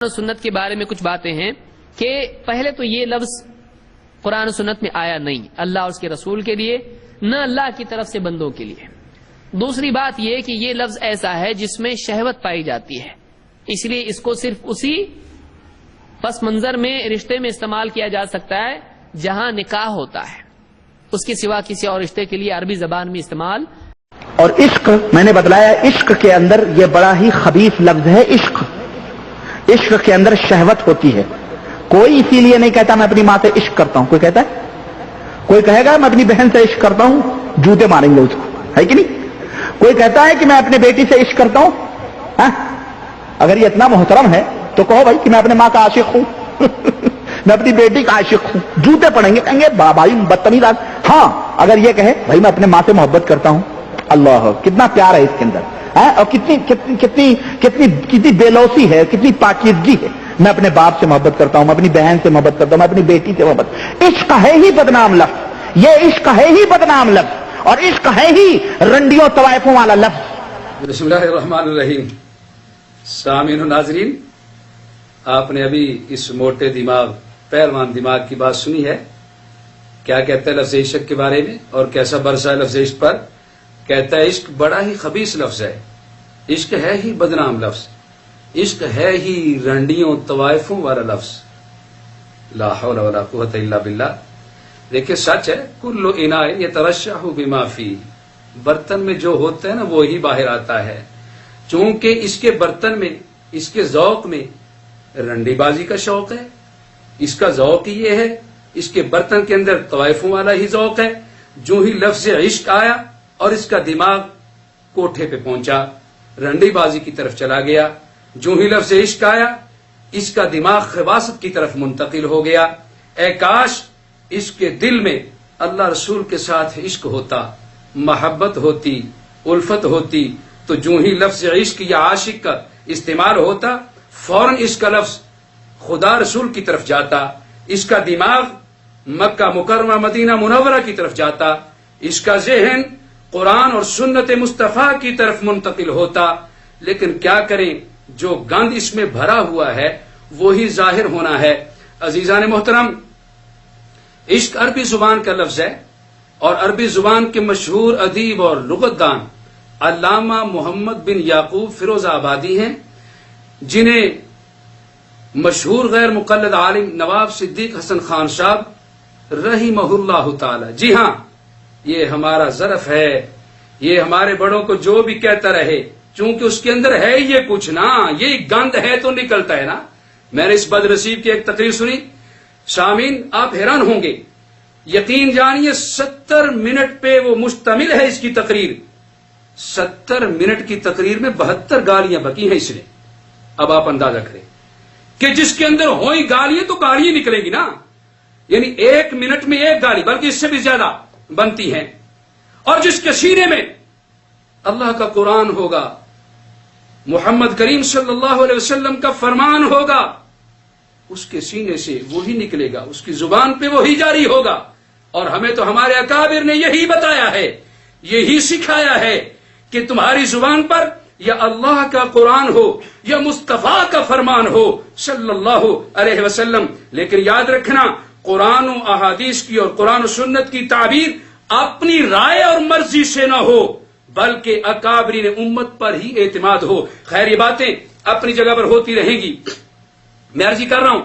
سنت کے بارے میں کچھ باتیں ہیں کہ پہلے تو یہ لفظ قرآن و سنت میں آیا نہیں اللہ اور اس کے رسول کے لیے، نہ اللہ کی طرف سے بندوں کے لیے۔ دوسری بات یہ کہ یہ لفظ ایسا ہے جس میں شہوت پائی جاتی ہے، اس لیے اس کو صرف اسی پس منظر میں رشتے میں استعمال کیا جا سکتا ہے جہاں نکاح ہوتا ہے، اس کے سوا کسی اور رشتے کے لیے عربی زبان میں استعمال۔ اور عشق میں نے بتلایا، عشق کے اندر یہ بڑا ہی خبیث لفظ ہے۔ عشق کے اندر شہوت ہوتی ہے۔ کوئی اسی لیے نہیں کہتا میں اپنی ماں سے عشق کرتا ہوں، کوئی کہتا ہے؟ کوئی کہے گا میں اپنی بہن سے عشق کرتا ہوں، جوتے ماریں گے اس کو، ہے کہ نہیں؟ کوئی کہتا ہے کہ میں اپنے بیٹی سے عشق کرتا ہوں؟ اگر یہ اتنا محترم ہے تو کہو بھائی کہ میں اپنے ماں کا عاشق ہوں میں اپنی بیٹی کا عاشق ہوں، جوتے پڑیں گے، کہیں گے بھائی بدتمیز آدمی۔ ہاں اگر یہ کہے بھائی میں اپنے ماں سے محبت کرتا ہوں، اللہ کتنا پیار ہے اس کے اندر، اور کتنی بے لوسی ہے، کتنی پاکیزگی ہے۔ میں اپنے باپ سے محبت کرتا ہوں، میں اپنی بہن سے محبت کرتا ہوں، میں اپنی بیٹی سے محبت۔ عشق ہے ہی بدنام لفظ، یہ عشق ہے ہی بدنام لفظ، اور عشق ہے ہی رنڈیوں طوائفوں والا لفظ۔ بسم اللہ الرحمن الرحیم۔ سامعین و ناظرین، آپ نے ابھی اس موٹے دماغ پہلوان دماغ کی بات سنی ہے، کیا کہتا ہے لفظ عشق کے بارے میں اور کیسا برسا ہے لفظ عشق پر۔ کہتا ہے عشق بڑا ہی خبیث لفظ ہے، عشق ہے ہی بدنام لفظ، عشق ہے ہی رنڈیوں طوائفوں والا لفظ۔ لا حول ولا قوت الا باللہ۔ دیکھیں سچ ہے، کل اناء یترشح بما فیہ، برتن میں جو ہوتا ہے نا وہی باہر آتا ہے۔ چونکہ اس کے برتن میں، اس کے ذوق میں رنڈی بازی کا شوق ہے، اس کا ذوق یہ ہے، اس کے برتن کے اندر طوائفوں والا ہی ذوق ہے۔ جو ہی لفظ عشق آیا اور اس کا دماغ کوٹھے پہ پہنچا، رنڈی بازی کی طرف چلا گیا۔ جو ہی لفظ عشق آیا اس کا دماغ خباثت کی طرف منتقل ہو گیا۔ اے کاش اس کے دل میں اللہ رسول کے ساتھ عشق ہوتا، محبت ہوتی، الفت ہوتی، تو جو ہی لفظ عشق یا عاشق کا استعمال ہوتا فوراً اس کا لفظ خدا رسول کی طرف جاتا، اس کا دماغ مکہ مکرمہ مدینہ منورہ کی طرف جاتا، اس کا ذہن قرآن اور سنت مصطفیٰ کی طرف منتقل ہوتا۔ لیکن کیا کریں، جو گند اس میں بھرا ہوا ہے وہی ظاہر ہونا ہے۔ عزیزان محترم، عشق عربی زبان کا لفظ ہے، اور عربی زبان کے مشہور ادیب اور لغت دان علامہ محمد بن یعقوب فیروز آبادی ہیں، جنہیں مشہور غیر مقلد عالم نواب صدیق حسن خان صاحب رحمہ اللہ تعالی، جی ہاں یہ ہمارا ظرف ہے، یہ ہمارے بڑوں کو جو بھی کہتا رہے، چونکہ اس کے اندر ہے یہ کچھ نا، یہ گند ہے تو نکلتا ہے نا۔ میں نے اس بد نصیب کی ایک تقریر سنی، سامعین آپ حیران ہوں گے، یقین جانیے 70 منٹ پہ وہ مشتمل ہے اس کی تقریر۔ 70 منٹ کی تقریر میں 72 گالیاں بکی ہیں اس نے۔ اب آپ اندازہ کریں کہ جس کے اندر ہوئی گالیاں تو گالیاں نکلیں گی نا، یعنی 1 منٹ میں 1 گالی، بلکہ اس سے بھی زیادہ بنتی ہیں۔ اور جس کے سینے میں اللہ کا قرآن ہوگا، محمد کریم صلی اللہ علیہ وسلم کا فرمان ہوگا، اس کے سینے سے وہی نکلے گا، اس کی زبان پہ وہی جاری ہوگا۔ اور ہمیں تو ہمارے اکابر نے یہی بتایا ہے، یہی سکھایا ہے کہ تمہاری زبان پر یا اللہ کا قرآن ہو یا مصطفیٰ کا فرمان ہو صلی اللہ علیہ وسلم۔ لیکن یاد رکھنا، قرآن و احادیث کی اور قرآن و سنت کی تعبیر اپنی رائے اور مرضی سے نہ ہو، بلکہ اکابرین امت پر ہی اعتماد ہو۔ خیر یہ باتیں اپنی جگہ پر ہوتی رہیں گی۔ میں عرض کر رہا ہوں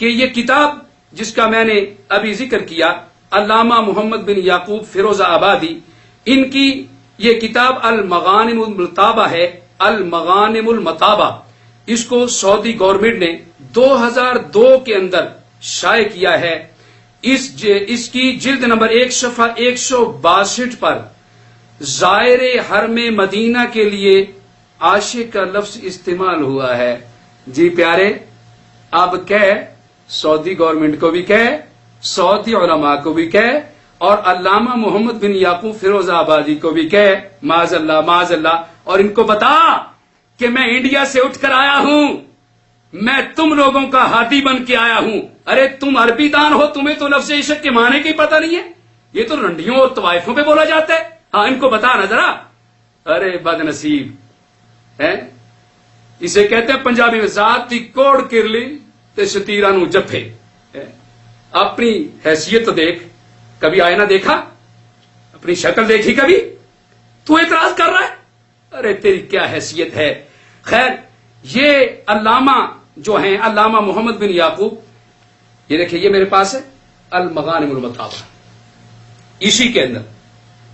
کہ یہ کتاب جس کا میں نے ابھی ذکر کیا، علامہ محمد بن یعقوب فیروز آبادی، ان کی یہ کتاب المغانم المطابہ ہے، المغانم المطابہ۔ اس کو سعودی گورنمنٹ نے 2002 کے اندر شائع کیا ہے۔ اس کی جلد نمبر 1 صفحہ 162 پر زائر حرم مدینہ کے لیے عاشق کا لفظ استعمال ہوا ہے۔ جی پیارے، اب کہے سعودی گورنمنٹ کو بھی کہے، سعودی علماء کو بھی کہے، اور علامہ محمد بن یعقوب فیروز آبادی کو بھی کہے معاذ اللہ معاذ اللہ، اور ان کو بتا کہ میں انڈیا سے اٹھ کر آیا ہوں، میں تم لوگوں کا ہاتھی بن کے آیا ہوں۔ ارے تم عربی دان ہو، تمہیں تو لفظ عشق کے معنی کی پتہ نہیں ہے، یہ تو رنڈیوں اور طوائفوں پہ بولا جاتا ہے۔ ہاں ان کو بتا نا ذرا، ارے بد نصیب ہے۔ اسے کہتے ہیں پنجابی میں ذاتی کوڑ کرلی تے شتیرا نو جفے. اپنی حیثیت تو دیکھ, کبھی آئینہ دیکھا, اپنی شکل دیکھی کبھی؟ تو اعتراض کر رہا ہے؟ ارے تیری کیا حیثیت ہے. خیر, یہ علامہ جو ہیں علامہ محمد بن یعقوب, یہ دیکھیں یہ میرے پاس ہے المغانم المطابہ, اسی کے اندر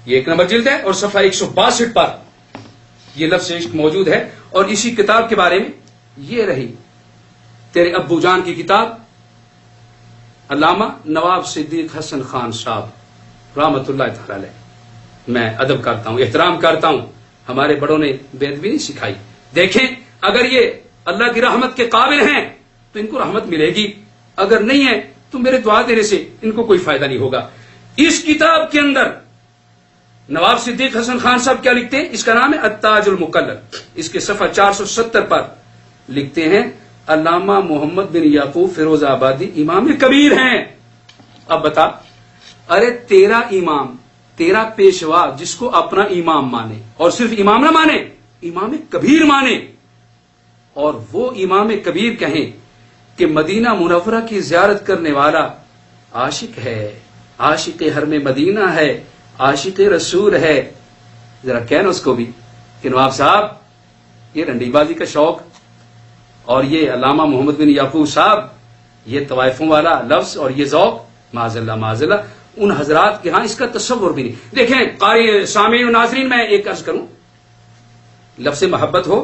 یہ 1 نمبر جلد ہے اور صفحہ 162 پر یہ لفظ عشق موجود ہے. اور اسی کتاب کے بارے میں یہ رہی تیرے ابو جان کی کتاب علامہ نواب صدیق حسن خان صاحب رحمت اللہ تعالی علیہ. میں ادب کرتا ہوں, احترام کرتا ہوں, ہمارے بڑوں نے بے ادبی نہیں سکھائی. دیکھیں اگر یہ اللہ کی رحمت کے قابل ہیں تو ان کو رحمت ملے گی, اگر نہیں ہے تو میرے دعا دینے سے ان کو کوئی فائدہ نہیں ہوگا. اس کتاب کے اندر نواب صدیق حسن خان صاحب کیا لکھتے ہیں؟ اس کا نام ہے التاج المقلد. اس کے صفحہ 470 پر لکھتے ہیں علامہ محمد بن یعقوب فیروز آبادی امام کبیر ہیں. اب بتا, ارے تیرا امام, تیرا پیشوا جس کو اپنا امام مانے اور صرف امام نہ مانے, امام کبیر مانے, اور وہ امام کبیر کہیں کہ مدینہ منورہ کی زیارت کرنے والا عاشق ہے, عاشق حرم مدینہ ہے, عاشق رسول ہے. ذرا کہنا اس کو بھی کہ نواب صاحب یہ رنڈی بازی کا شوق اور یہ علامہ محمد بن یعقوب صاحب یہ طوائفوں والا لفظ اور یہ ذوق معاذ اللہ ان حضرات کے ہاں اس کا تصور بھی نہیں. دیکھیں قاری سامعین و ناظرین, میں ایک عرض کروں, لفظ محبت ہو,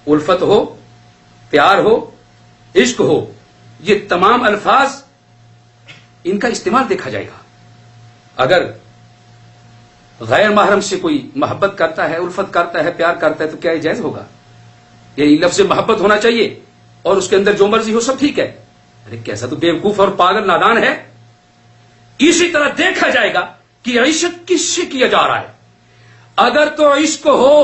الفت ہو, پیار ہو, عشق ہو, یہ تمام الفاظ ان کا استعمال دیکھا جائے گا. اگر غیر محرم سے کوئی محبت کرتا ہے, الفت کرتا ہے, پیار کرتا ہے تو کیا یہ جائز ہوگا؟ یعنی لفظ محبت ہونا چاہیے اور اس کے اندر جو مرضی ہو سب ٹھیک ہے. ارے کیسا تو بیوقوف اور پاگل نادان ہے. اسی طرح دیکھا جائے گا کہ عشق کس سے کیا جا رہا ہے. اگر تو عشق ہو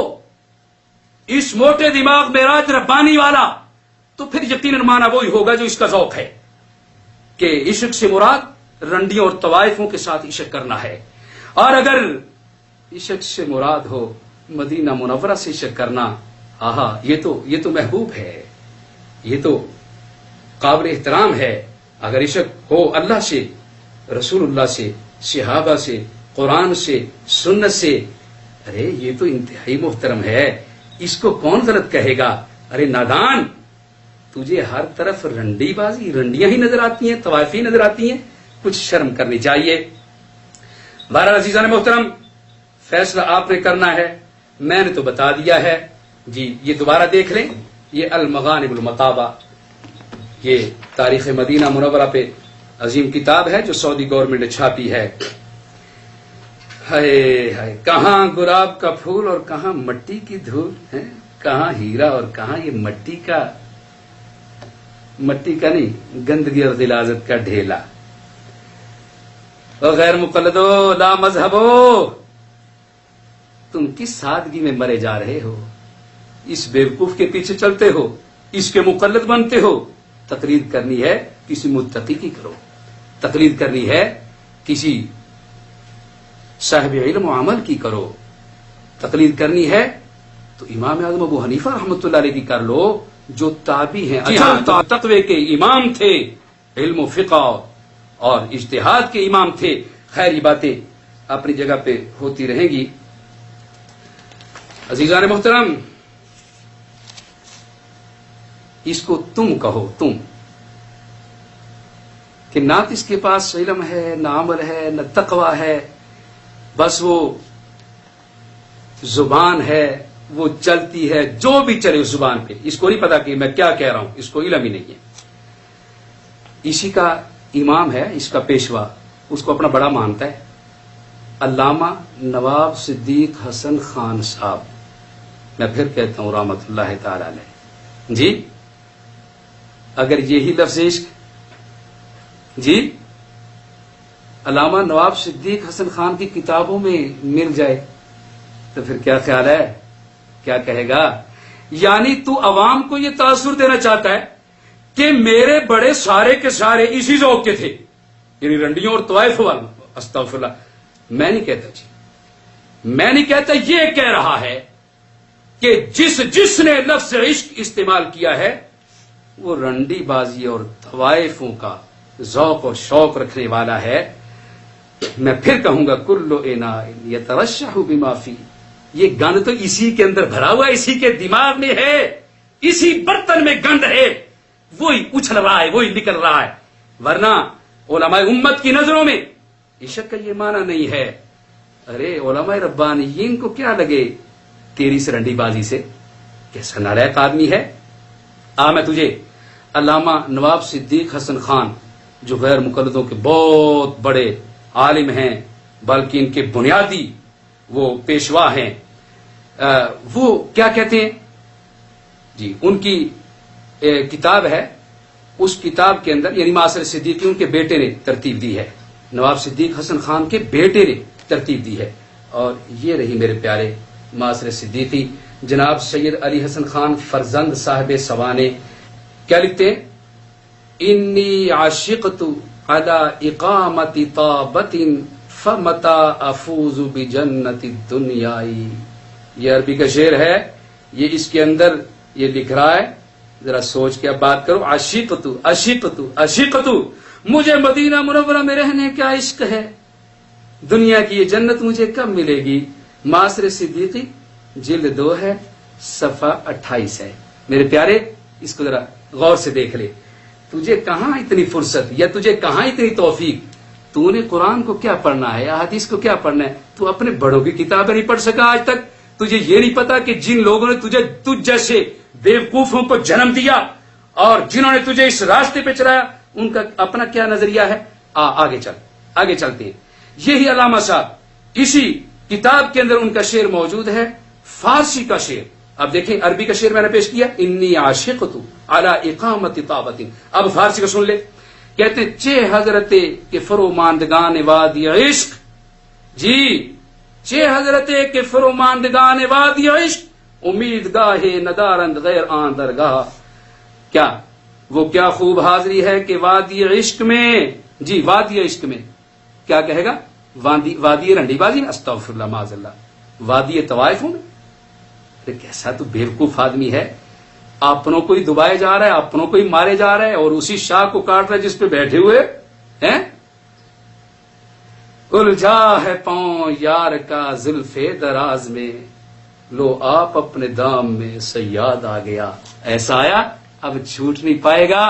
اس موٹے دماغ معراج ربانی والا تو پھر یقیناً مانا وہی ہوگا جو اس کا ذوق ہے کہ عشق سے مراد رنڈیوں اور طوائفوں کے ساتھ عشق کرنا ہے. اور اگر عشق سے مراد ہو مدینہ منورہ سے عشق کرنا, آہا یہ تو محبوب ہے, یہ تو قابل احترام ہے. اگر عشق ہو اللہ سے, رسول اللہ سے, صحابہ سے, قرآن سے, سنت سے, ارے یہ تو انتہائی محترم ہے. اس کو کون غلط کہے گا؟ ارے نادان, تجھے ہر طرف رنڈی بازی, رنڈیاں ہی نظر آتی ہیں, طوائفی نظر آتی ہیں. کچھ شرم کرنی چاہیے. بہرحال عزیزان محترم, فیصلہ آپ نے کرنا ہے, میں نے تو بتا دیا ہے. جی یہ دوبارہ دیکھ لیں, یہ المغانم المطابہ, یہ تاریخ مدینہ منورہ پہ عظیم کتاب ہے جو سعودی گورنمنٹ نے چھاپی ہے. ہائے ہائے, کہاں گلاب کا پھول اور کہاں مٹی کی دھول ہے, کہاں ہیرا اور کہاں یہ مٹی کا نہیں گندگی اور غلاظت کا ڈھیلا. اور غیر مقلدو لا مذہبو, تم کس سادگی میں مرے جا رہے ہو؟ اس بیوقوف کے پیچھے چلتے ہو, اس کے مقلد بنتے ہو. تقلید کرنی ہے کسی متقی کی کرو, تقلید کرنی ہے کسی صاحب علم و عمل کی کرو, تقلید کرنی ہے تو امام اعظم ابو حنیفہ رحمۃ اللہ علیہ کی کر لو جو تابعی ہیں, تقوی کے امام تھے, علم و فقہ اور اجتہاد کے امام تھے. خیر یہ باتیں اپنی جگہ پہ ہوتی رہیں گی. عزیزان محترم, اس کو تم کہو, تم, کہ نہ اس کے پاس علم ہے, نہ عمل ہے, نہ تقوی ہے, بس وہ زبان ہے, وہ چلتی ہے جو بھی چلے اس زبان پہ, اس کو نہیں پتا کہ میں کیا کہہ رہا ہوں, اس کو علم ہی نہیں ہے. اسی کا امام ہے, اس کا پیشوا, اس کو اپنا بڑا مانتا ہے, علامہ نواب صدیق حسن خان صاحب. میں پھر کہتا ہوں رحمت اللہ تعالی علیہ. جی اگر یہی لفظ عشق جی علامہ نواب صدیق حسن خان کی کتابوں میں مل جائے تو پھر کیا خیال ہے, کیا کہے گا؟ یعنی تو عوام کو یہ تاثر دینا چاہتا ہے کہ میرے بڑے سارے کے سارے اسی ذوق کے تھے, یعنی رنڈیوں اور طوائف والوں. استغفر اللہ, میں نہیں کہتا جی, میں نہیں کہتا, یہ کہہ رہا ہے کہ جس نے لفظ عشق استعمال کیا ہے وہ رنڈی بازی اور طوائفوں کا ذوق اور شوق رکھنے والا ہے. میں پھر کہوں گا کلو اناء یترشح بما فی، یہ گند تو اسی کے اندر بھرا ہوا ہے، اسی کے دماغ میں ہے، اسی برتن میں گند ہے، وہی اچھل رہا ہے، وہی نکل رہا ہے. ورنہ علماء امت کی نظروں میں عشق کا یہ معنی نہیں ہے. ارے علماء ربانیین کو کیا لگے تیری اس رنڈی بازی سے، کیسا نالائق آدمی ہے. میں تجھے علامہ نواب صدیق حسن خان جو غیر مقلدوں کے بہت بڑے عالم ہیں، بلکہ ان کے بنیادی وہ پیشوا ہیں، وہ کیا کہتے ہیں جی، ان کی کتاب ہے، اس کتاب کے اندر یعنی معاصر صدیقی ان کے بیٹے نے ترتیب دی ہے، نواب صدیق حسن خان کے بیٹے نے ترتیب دی ہے. اور یہ رہی میرے پیارے معاصر صدیقی جناب سید علی حسن خان فرزند صاحب سوانے، کیا لکھتے ہیں؟ انی عاشقت علی اقامت طابت فمتا افوز بجنت الدنیا. یہ عربی کا شعر ہے، یہ اس کے اندر یہ لکھ رہا ہے، ذرا سوچ کے اب بات کرو. عاشقت عاشقت عاشقت، مجھے مدینہ منورہ میں رہنے کا عشق ہے، دنیا کی یہ جنت مجھے کب ملے گی. معاصر صدیقی جلد 2 ہے، صفحہ 28 ہے. میرے پیارے اس کو ذرا غور سے دیکھ لے. تجھے کہاں اتنی فرصت یا تجھے کہاں اتنی توفیق؟ تو نے قرآن کو کیا پڑھنا ہے یا حدیث کو کیا پڑھنا ہے؟ تو اپنے بڑوں کی کتابیں نہیں پڑھ سکا آج تک. تجھے یہ نہیں پتا کہ جن لوگوں نے تجھ جیسے بیوقوفوں کو جنم دیا اور جنہوں نے تجھے اس راستے پہ چلایا ان کا اپنا کیا نظریہ ہے. آگے چلتے ہیں. یہی علامہ صاحب اسی کتاب کے اندر ان کا شعر موجود ہے، فارسی کا شعر. اب دیکھیں عربی کا شعر میں نے پیش کیا، انی عاشقت علی اقامت طابت. اب فارسی کا سن لے. کہتے ہیں چے حضرت کے فروماندگان وادی عشق، جی چے حضرت کے فروماندگان وادی عشق، امید گاہ ندارند غیر آن درگاہ. کیا وہ کیا خوب حاضری ہے کہ وادی عشق میں، جی وادی عشق میں کیا کہے گا؟ وادی رنڈی بازی میں، استغفر اللہ معاذ اللہ، وادی طوائفوں میں. کیسا تو بیوقوف آدمی ہے، اپنوں کو ہی دبائے جا رہا ہے، اپنوں کو ہی مارے جا رہا ہے اور اسی شاہ کو کاٹ رہا ہے جس پہ بیٹھے ہوئے ہیں. الجھا ہے پاؤں یار کا زلف دراز میں، لو آپ اپنے دام میں سیاد آ گیا. ایسا آیا اب چھوٹ نہیں پائے گا،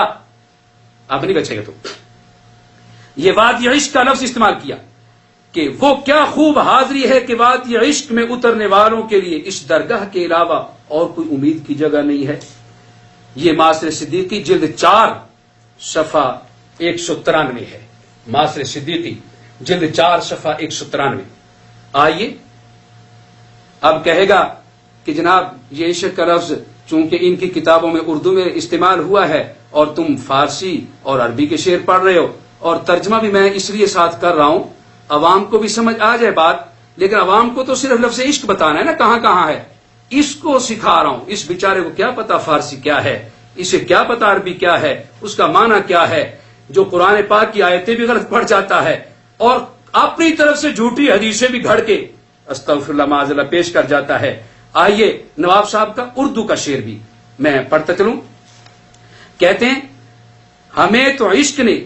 اب نہیں بچے گا. تو یہ وادی عشق کا لفظ استعمال کیا کہ وہ کیا خوب حاضری ہے کہ وادی عشق میں اترنے والوں کے لیے اس درگاہ کے علاوہ اور کوئی امید کی جگہ نہیں ہے. یہ معاصر صدیقی جلد 4 صفحہ 193 ہے. معاصر صدیقی جلد 4 صفحہ 193. آئیے اب کہے گا کہ جناب یہ عشق کا لفظ چونکہ ان کی کتابوں میں اردو میں استعمال ہوا ہے اور تم فارسی اور عربی کے شعر پڑھ رہے ہو اور ترجمہ بھی میں اس لیے ساتھ کر رہا ہوں عوام کو بھی سمجھ آ جائے بات، لیکن عوام کو تو صرف لفظ عشق بتانا ہے نا کہاں کہاں ہے، اس کو سکھا رہا ہوں. اس بیچارے کو کیا پتا فارسی کیا ہے، اسے کیا پتا عربی کیا ہے، اس کا معنی کیا ہے، جو قرآن پاک کی آیتیں بھی غلط پڑھ جاتا ہے اور اپنی طرف سے جھوٹی حدیثیں بھی گھڑ کے استغفر اللہ معاذ اللہ پیش کر جاتا ہے. آئیے نواب صاحب کا اردو کا شعر بھی میں پڑھتا چلوں. کہتے ہیں ہمیں تو عشق نے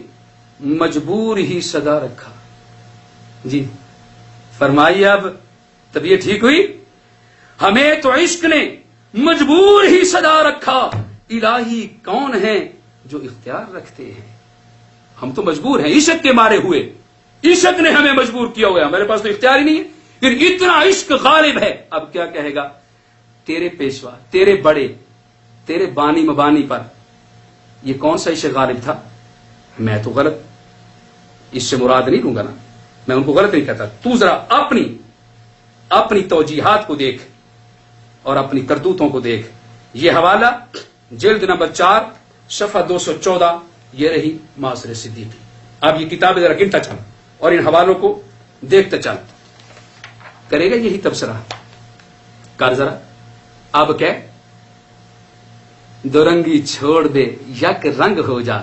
مجبور ہی صدا رکھا. جی فرمائیے اب طبیعت ٹھیک ہوئی؟ ہمیں تو عشق نے مجبور ہی صدا رکھا، الہی کون ہیں جو اختیار رکھتے ہیں. ہم تو مجبور ہیں، عشق کے مارے ہوئے، عشق نے ہمیں مجبور کیا ہوا ہے، ہمارے پاس تو اختیار ہی نہیں ہے. پھر اتنا عشق غالب ہے. اب کیا کہے گا؟ تیرے پیشوا، تیرے بڑے، تیرے بانی مبانی پر یہ کون سا عشق غالب تھا؟ میں تو غلط اس سے مراد نہیں لوں گا نا، میں ان کو غلط نہیں کہتا. تو ذرا اپنی توجیحات کو دیکھ اور اپنی کرتوتوں کو دیکھ. یہ حوالہ جلد نمبر 4 صفحہ 214. یہ رہی معاصر صدیقی. اب یہ کتابیں ذرا گنتا چل اور ان حوالوں کو دیکھتا چل. کرے گا یہی تبصرہ کر ذرا. اب کہ دو رنگی چھوڑ دے، یک رنگ ہو جا،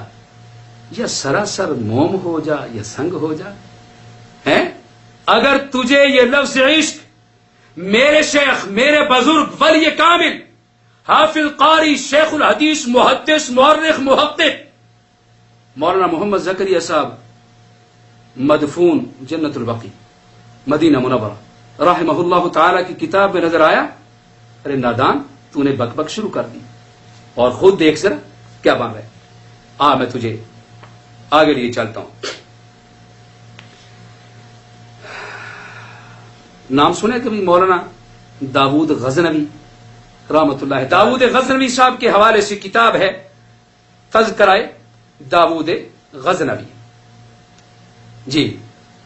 یا سراسر موم ہو جا یا سنگ ہو جا. ہے اگر تجھے یہ لفظ عشق میرے شیخ، میرے بزرگ ولی کامل حافظ قاری شیخ الحدیث محدث مورخ محقق مولانا محمد زکریا صاحب مدفون جنت البقیع مدینہ منورہ رحمہ اللہ تعالی کی کتاب میں نظر آیا، ارے نادان تو نے بک بک شروع کر دی، اور خود دیکھ ذرا کیا بن رہا ہے۔ میں تجھے آگے لیے چلتا ہوں۔ نام سنے کبھی مولانا داود غزنوی رحمت اللہ؟ داود غزنوی صاحب کے حوالے سے کتاب ہے تذکرہ داود غزنوی۔ جی،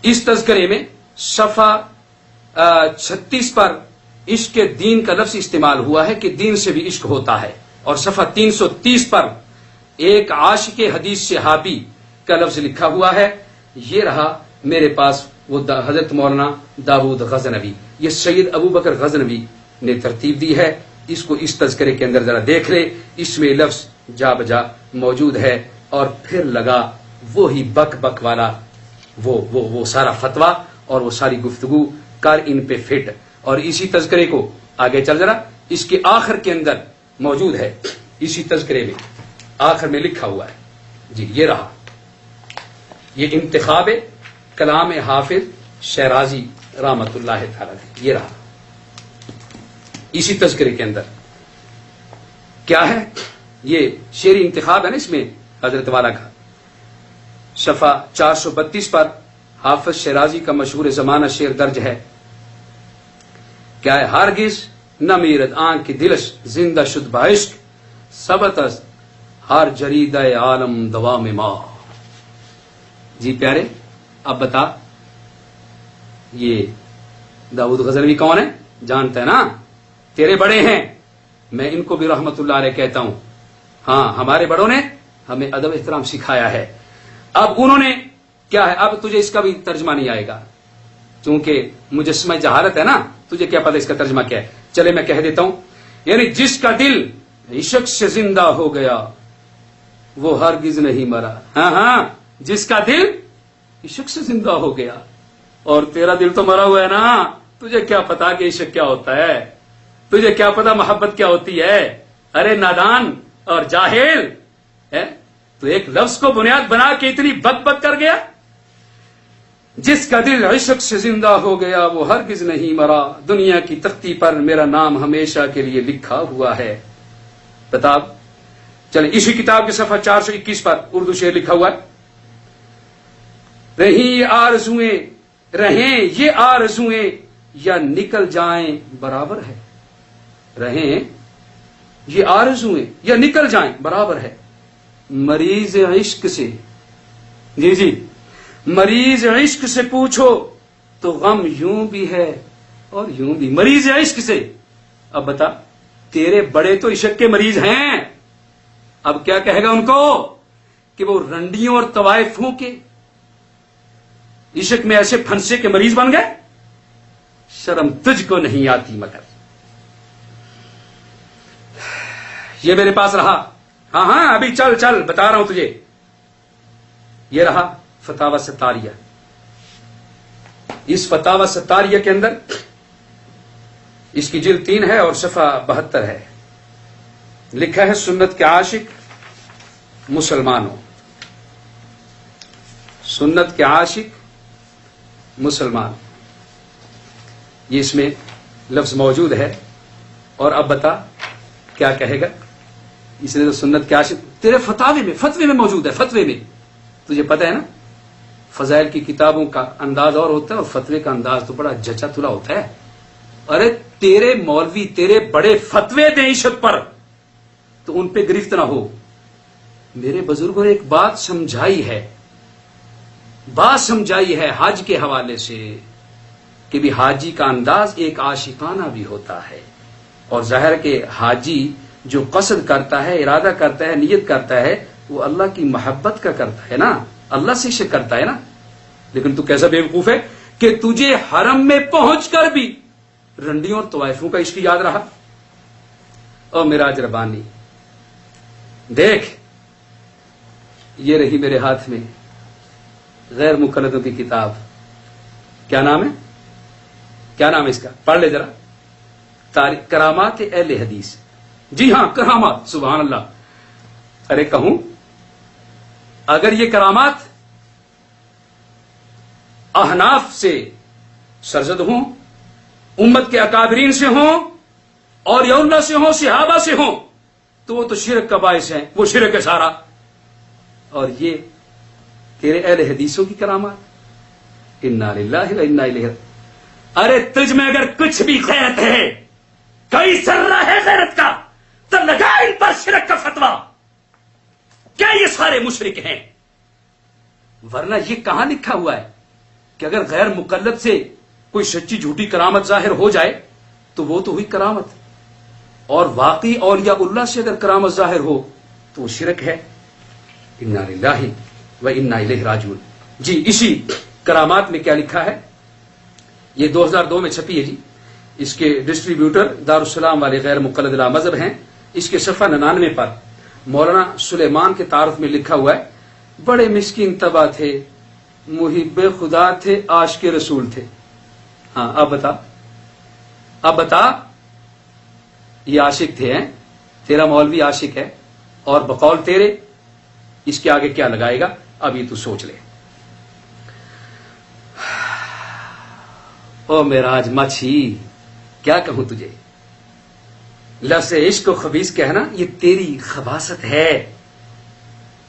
اس تذکرے میں صفحہ 36 پر عشق دین کا لفظ استعمال ہوا ہے کہ دین سے بھی عشق ہوتا ہے، اور صفحہ 330 پر ایک عاشق حدیث صحابی کا لفظ لکھا ہوا ہے۔ یہ رہا میرے پاس وہ حضرت مولانا داود غزنوی، یہ سید ابو بکر غزنوی نے ترتیب دی ہے۔ اس کو اس تذکرے کے اندر ذرا دیکھ لے، اس میں لفظ جا بجا موجود ہے، اور پھر لگا وہی بک بک والا وہ سارا فتویٰ اور وہ ساری گفتگو کر ان پہ فٹ۔ اور اسی تذکرے کو آگے چل ذرا، اس کے آخر کے اندر موجود ہے، اسی تذکرے میں آخر میں لکھا ہوا ہے۔ جی، یہ رہا، یہ انتخاب کلام حافظ شیرازی رحمت اللہ تعالی، یہ رہا اسی تذکرے کے اندر کیا ہے، یہ شعری انتخاب ہے نا اس میں حضرت والا کا۔ صفحہ 432 پر حافظ شیرازی کا مشہور زمانہ شعر درج ہے، کیا ہے؟ ہرگز نہ میرد آنکھ کی دلش زندہ شد بعشق سبت است ہر جرید عالم دوام ما۔ جی پیارے، اب بتا یہ داود غزنوی کون ہے؟ جانتا ہے نا؟ تیرے بڑے ہیں، میں ان کو بھی رحمت اللہ علیہ کہتا ہوں۔ ہاں، ہمارے بڑوں نے ہمیں ادب احترام سکھایا ہے۔ اب انہوں نے کیا ہے، اب تجھے اس کا بھی ترجمہ نہیں آئے گا چونکہ مجسمہ جہالت ہے نا، تجھے کیا پتہ اس کا ترجمہ کیا ہے؟ چلے میں کہہ دیتا ہوں، یعنی جس کا دل عشق سے زندہ ہو گیا وہ ہرگز نہیں مرا۔ ہاں، جس کا دل عشق سے زندہ ہو گیا، اور تیرا دل تو مرا ہوا ہے نا، تجھے کیا پتا کہ عشق کیا ہوتا ہے، تجھے کیا پتا محبت کیا ہوتی ہے؟ ارے نادان اور جاہل، تو ایک لفظ کو بنیاد بنا کے اتنی بک بک کر گیا۔ جس کا دل عشق سے زندہ ہو گیا وہ ہرگز نہیں مرا، دنیا کی تختی پر میرا نام ہمیشہ کے لیے لکھا ہوا ہے۔ بتا، چلیں اسی کتاب کے صفحہ 421 پر اردو شعر لکھا ہوا ہے، رہیں یہ آرزویں یا نکل جائیں برابر ہے، رہیں یہ آرزویں یا نکل جائیں برابر ہے، مریض عشق سے، جی مریض عشق سے پوچھو تو غم یوں بھی ہے اور یوں بھی۔ مریض عشق سے، اب بتا تیرے بڑے تو عشق کے مریض ہیں، اب کیا کہے گا ان کو کہ وہ رنڈیوں اور طوائفوں کے عشق میں ایسے پھنسے کے مریض بن گئے؟ شرم تجھ کو نہیں آتی؟ مگر یہ میرے پاس رہا، ہاں ابھی چل بتا رہا ہوں تجھے، یہ رہا فتاوی ستاریہ۔ اس فتاوی ستاریہ کے اندر اس کی جلد 3 ہے اور صفحہ 72 ہے، لکھا ہے سنت کے عاشق مسلمانوں، سنت کے عاشق مسلمان، یہ اس میں لفظ موجود ہے۔ اور اب بتا کیا کہے گا، اس نے تو سنت کے عاشق تیرے فتوے میں موجود ہے، فتوے میں تجھے پتہ ہے نا، فضائل کی کتابوں کا انداز اور ہوتا ہے اور فتوے کا انداز تو بڑا جچا تلا ہوتا ہے۔ ارے تیرے مولوی تیرے بڑے فتوے دیں عشق پر تو ان پہ گرفت نہ ہو۔ میرے بزرگوں نے ایک بات سمجھائی ہے حج کے حوالے سے کہ بھی حاجی کا انداز ایک عاشقانہ بھی ہوتا ہے، اور ظاہر کہ حاجی جو قصد کرتا ہے، ارادہ کرتا ہے، نیت کرتا ہے، وہ اللہ کی محبت کا کرتا ہے نا، اللہ سے عشق کرتا ہے نا۔ لیکن تو کیسا بیوقوف ہے کہ تجھے حرم میں پہنچ کر بھی رنڈیوں اور طوائفوں کا عشق یاد رہا۔ اور میراج ربانی دیکھ، یہ رہی میرے ہاتھ میں غیر مقلدوں کی کتاب، کیا نام ہے؟ کیا نام ہے اس کا؟ پڑھ لے ذرا. کرامات اہل حدیث. جی ہاں کرامات. سبحان اللہ. ارے کہوں اگر یہ کرامات احناف سے سرزد ہوں، امت کے اکابرین سے ہوں، اور یولہ سے ہوں، صحابہ سے ہوں، تو وہ تو شرک کا باعث ہیں، وہ شرک ہے سارا. اور یہ تیرے اہل حدیثوں کی کرامات. انا للہ و انا الیہ. ارے تجھ میں اگر کچھ بھی غیرت ہے، کوئی ذرہ ہے غیرت کا، تو لگا ان پر شرک کا فتویٰ. کیا یہ سارے مشرک ہیں؟ ورنہ یہ کہاں لکھا ہوا ہے کہ اگر غیر مقلد سے کوئی سچی جھوٹی کرامت ظاہر ہو جائے تو وہ تو ہوئی کرامت، اور واقعی اولیاء اللہ سے اگر کرامت ظاہر ہو تو وہ شرک ہے. انا للہ و انا الیہ راجعون. جی اسی کرامات میں کیا لکھا ہے؟ یہ 2002 میں چھپی ہے جی. اس کے ڈسٹریبیوٹر دارالسلام والے غیر مقلد لا مذہب ہیں. اس کے صفحہ 99 پر مولانا سلیمان کے تعارف میں لکھا ہوا ہے، بڑے مسکین طبع تھے، محب خدا تھے، عاشق رسول تھے. ہاں اب بتا یہ عاشق تھے ہیں، تیرا مولوی عاشق ہے، اور بقول تیرے اس کے آگے کیا لگائے گا ابھی تو سوچ لے. او معراج مچھی، کیا کہوں تجھے؟ لفظ عشق کو خبیث کہنا یہ تیری خباثت ہے.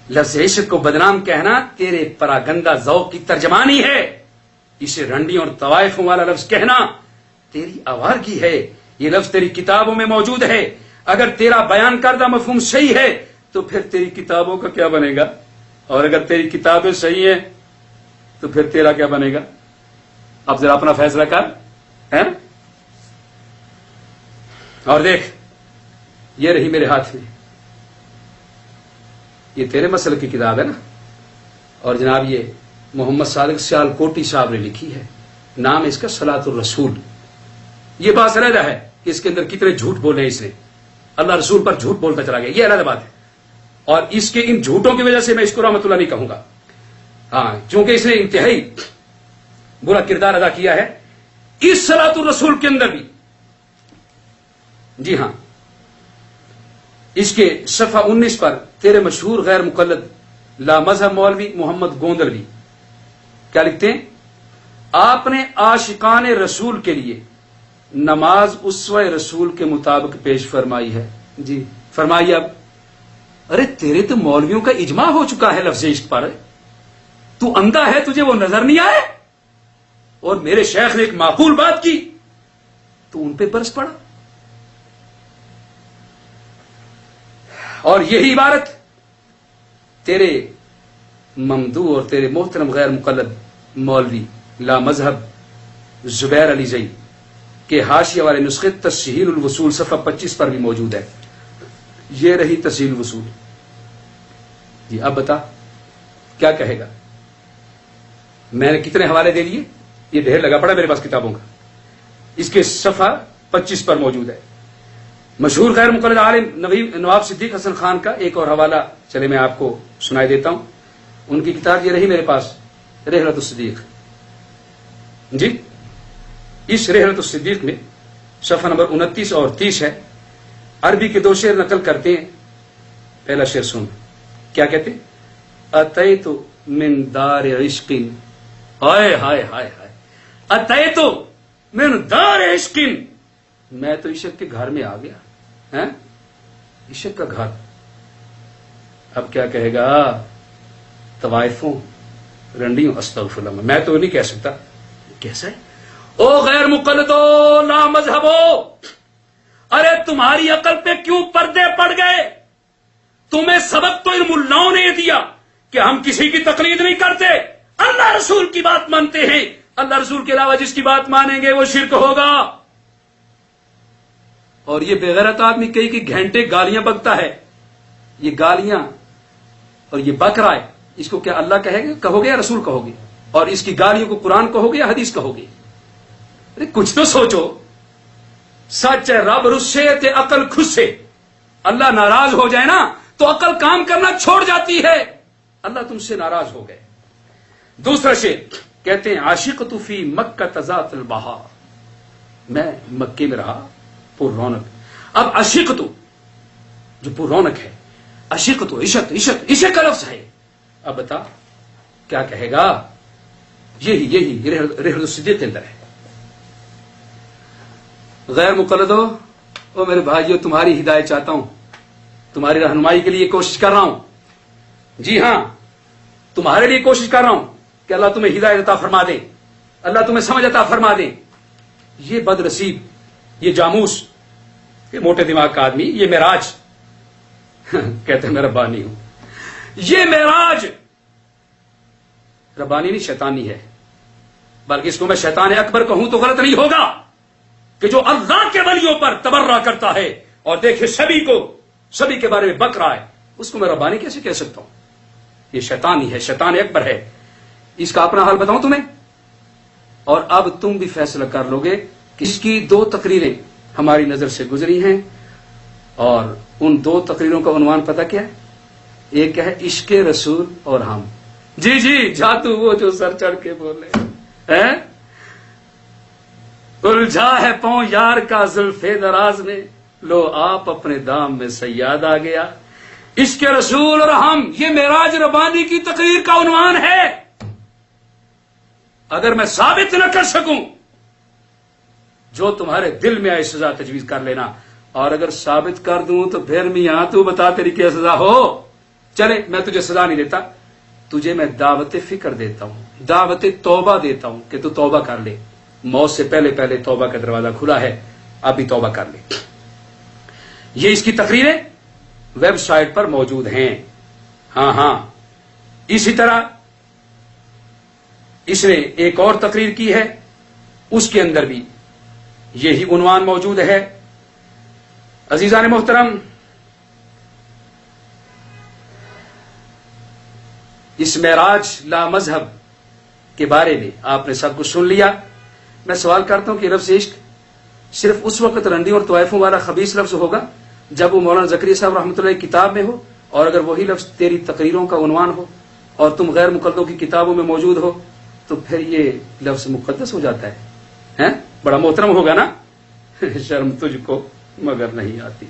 لفظ عشق کو بدنام کہنا تیرے پراگندہ ذوق کی ترجمانی ہے. اسے رنڈیوں اور طوائفوں والا لفظ کہنا تیری آوارگی ہے. یہ لفظ تیری کتابوں میں موجود ہے. اگر تیرا بیان کردہ مفہوم صحیح ہے تو پھر تیری کتابوں کا کیا بنے گا؟ اور اگر تیری کتابیں صحیح ہیں تو پھر تیرا کیا بنے گا؟ اب ذرا اپنا فیصلہ کر ہے. اور دیکھ یہ رہی میرے ہاتھ میں، یہ تیرے مسئلے کی کتاب ہے نا، اور جناب یہ محمد صادق سیال کوٹی صاحب نے لکھی ہے. نام ہے اس کا صلاۃ الرسول. یہ بات علیحدہ ہے کہ اس کے اندر کتنے جھوٹ بولے ہیں. اس نے اللہ رسول پر جھوٹ بولتا چلا گیا، یہ علیحدہ بات ہے. اور اس کے ان جھوٹوں کی وجہ سے میں اس کو رحمت اللہ نہیں کہوں گا. ہاں چونکہ اس نے انتہائی برا کردار ادا کیا ہے اس صلاۃ الرسول کے اندر بھی. جی ہاں اس کے صفحہ 19 پر تیرے مشہور غیر مقلد لا مذہب مولوی محمد گوندلوی کیا لکھتے ہیں؟ آپ نے عاشقان رسول کے لیے نماز اسوہ رسول کے مطابق پیش فرمائی ہے. جی فرمائیے. اب ارے تیرے تو مولویوں کا اجماع ہو چکا ہے لفظ عشق پر، تو اندھا ہے، تجھے وہ نظر نہیں آئے؟ اور میرے شیخ نے ایک معقول بات کی تو ان پہ برس پڑا. اور یہی عبارت تیرے ممدوح اور تیرے محترم غیر مقلد مولوی لا مذہب زبیر علی زئی کے حاشیہ والے نسخے تسہیل الوصول صفحہ 25 پر بھی موجود ہے. یہ رہی تسہیل الوصول. جی اب بتا کیا کہے گا؟ میں نے کتنے حوالے دے دیے؟ یہ ڈھیر لگا پڑا میرے پاس کتابوں کا. اس کے صفحہ 25 پر موجود ہے. مشہور غیر مقلد عالم نواب صدیق حسن خان کا ایک اور حوالہ چلے میں آپ کو سنائی دیتا ہوں. ان کی کتاب یہ رہی میرے پاس، رحلۃ الصدیق. جی اس رحلۃ الصدیق میں صفحہ نمبر 29 اور 30 ہے. عربی کے 2 شعر نقل کرتے ہیں. پہلا شعر سن، کیا کہتے ہیں؟ اتیت من دار عشق، ہائے ہائے ہائے ہائے، اتیت من دار عشق، میں تو عشق کے گھر میں آ گیا. عشق کا گھر. اب کیا کہے گا؟ طوائفوں رنڈیوں استغفر اللہ. میں تو نہیں کہہ سکتا. کیسا ہے؟ او غیر مقلدو لا مذہبو، ارے تمہاری عقل پہ کیوں پردے پڑ گئے؟ تمہیں سبق تو ان ملاؤں نے دیا کہ ہم کسی کی تقلید نہیں کرتے، اللہ رسول کی بات مانتے ہیں. اللہ رسول کے علاوہ جس کی بات مانیں گے وہ شرک ہوگا. اور یہ بےغیرت آدمی کئی گھنٹے گالیاں بکتا ہے. یہ گالیاں اور یہ بک رہا ہے، اس کو کیا اللہ کہو گے یا رسول کہو گے؟ اور اس کی گالیوں کو قرآن کہو گے یا حدیث کہو گے؟ ارے کچھ تو سوچو. سچ ہے رب رسے تے عقل خسے. اللہ ناراض ہو جائے نا تو عقل کام کرنا چھوڑ جاتی ہے. اللہ تم سے ناراض ہو گئے. دوسرا شعر کہتے ہیں عاشق تو فی مکہ ذات البہار، میں مکے میں رہا پر رونق. اب عشق تو جو پر رونق ہے، عشق تو عشق عشق عشق کا لفظ ہے. اب بتا کیا کہے گا؟ یہی رحلت الصدیق کے اندر ہے. غیر مقلدو، او میرے بھائیو، تمہاری ہدایت چاہتا ہوں، تمہاری رہنمائی کے لیے کوشش کر رہا ہوں. جی ہاں، تمہارے لیے کوشش کر رہا ہوں کہ اللہ تمہیں ہدایت عطا فرما دے، اللہ تمہیں سمجھ عطا فرما دے. یہ بد نصیب، یہ جاموس، یہ موٹے دماغ کا آدمی، یہ معراج کہتے ہیں میں ربانی ہوں. یہ معراج ربانی نہیں، شیطانی ہے. بلکہ اس کو میں شیطان اکبر کہوں تو غلط نہیں ہوگا کہ جو اللہ کے ولیوں پر تبرہ کرتا ہے اور دیکھے سبھی کے بارے میں بک رہا ہے، اس کو میں ربانی کیسے کہہ سکتا ہوں؟ یہ شیطانی ہے، شیطان اکبر ہے. اس کا اپنا حال بتاؤں تمہیں، اور اب تم بھی فیصلہ کر لو گے کہ اس کی 2 تقریریں ہماری نظر سے گزری ہیں، اور ان 2 تقریروں کا عنوان پتہ کیا ہے؟ ایک ہے عشق رسول اور ہم. جی جادو وہ جو سر چڑھ کے بولے ہیں، الجھا ہے پاؤں یار کا زلف دراز میں، لو آپ اپنے دام میں صیاد آ گیا. عشق رسول اور ہم، یہ معراج ربانی کی تقریر کا عنوان ہے. اگر میں ثابت نہ کر سکوں، جو تمہارے دل میں آئے سزا تجویز کر لینا، اور اگر ثابت کر دوں تو پھر میاں تو بتا تیری کیا سزا ہو. چلے، میں تجھے سزا نہیں دیتا، تجھے میں دعوت فکر دیتا ہوں، دعوت توبہ دیتا ہوں کہ تو توبہ کر لے. موت سے پہلے توبہ کا دروازہ کھلا ہے، اب بھی توبہ کر لے. یہ اس کی تقریریں ویب سائٹ پر موجود ہیں. ہاں، اسی طرح اس نے ایک اور تقریر کی ہے، اس کے اندر بھی یہی عنوان موجود ہے. عزیزان محترم، اس معراج لا مذہب کے بارے میں آپ نے سب کچھ سن لیا. میں سوال کرتا ہوں کہ لفظ عشق صرف اس وقت رنڈیوں اور طوائفوں والا خبیث لفظ ہوگا جب وہ مولانا زکریا صاحب رحمۃ اللہ کی کتاب میں ہو، اور اگر وہی لفظ تیری تقریروں کا عنوان ہو اور تم غیر مقلدوں کی کتابوں میں موجود ہو، تو پھر یہ لفظ مقدس ہو جاتا ہے. بڑا محترم ہوگا نا؟ شرم تجھ کو مگر نہیں آتی.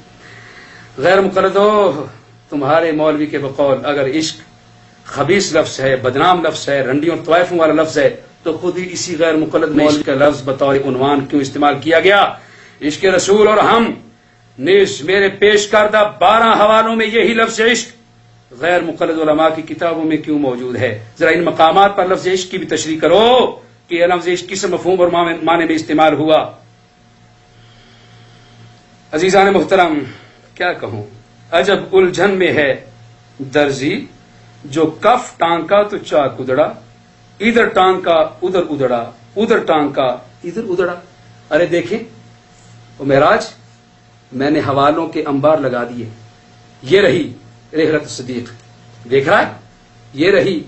غیر مقلدو، تمہارے مولوی کے بقول اگر عشق خبیث لفظ ہے، بدنام لفظ ہے، رنڈیوں اور طوائفوں والا لفظ ہے، تو خود ہی اسی غیر مقلد مولوی کا لفظ بطور عنوان کیوں استعمال کیا گیا؟ عشق رسول اور ہم نیز میرے پیش کردہ 12 حوالوں میں یہی لفظ عشق غیر مقلد علماء کی کتابوں میں کیوں موجود ہے؟ ذرا ان مقامات پر لفظ عشق کی بھی تشریح کرو کہ یہ لفظ عشق کس مفہوم اور معنی میں استعمال ہوا. عزیزان محترم، کیا کہوں، عجب الجھن میں ہے درزی، جو کف ٹانکا تو چاک ادڑا، ادھر ٹانکا ادھر ادڑا، ادھر ٹانکا ادھر ادڑا. ارے دیکھیں وہ معراج، میں نے حوالوں کے انبار لگا دیے. یہ رہی رحلت الصدیق، دیکھ رہا ہے، یہ رہی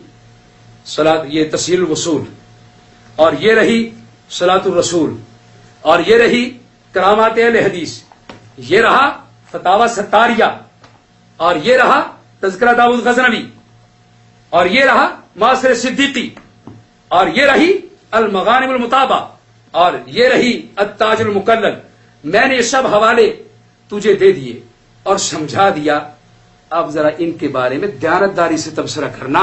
یہ تسہیل الوصول، اور یہ رہی صلاۃ الرسول، اور یہ رہی کرامات اہل حدیث، یہ رہا فتاوی ستاریہ، اور یہ رہا تذکرہ داؤد غزنوی، اور یہ رہا معاصر صدیقی، اور یہ رہی المغانم المطابہ، اور یہ رہی التاج المکلل. میں نے یہ سب حوالے تجھے دے دیے اور سمجھا دیا. اب ذرا ان کے بارے میں دیانتداری سے تبصرہ کرنا.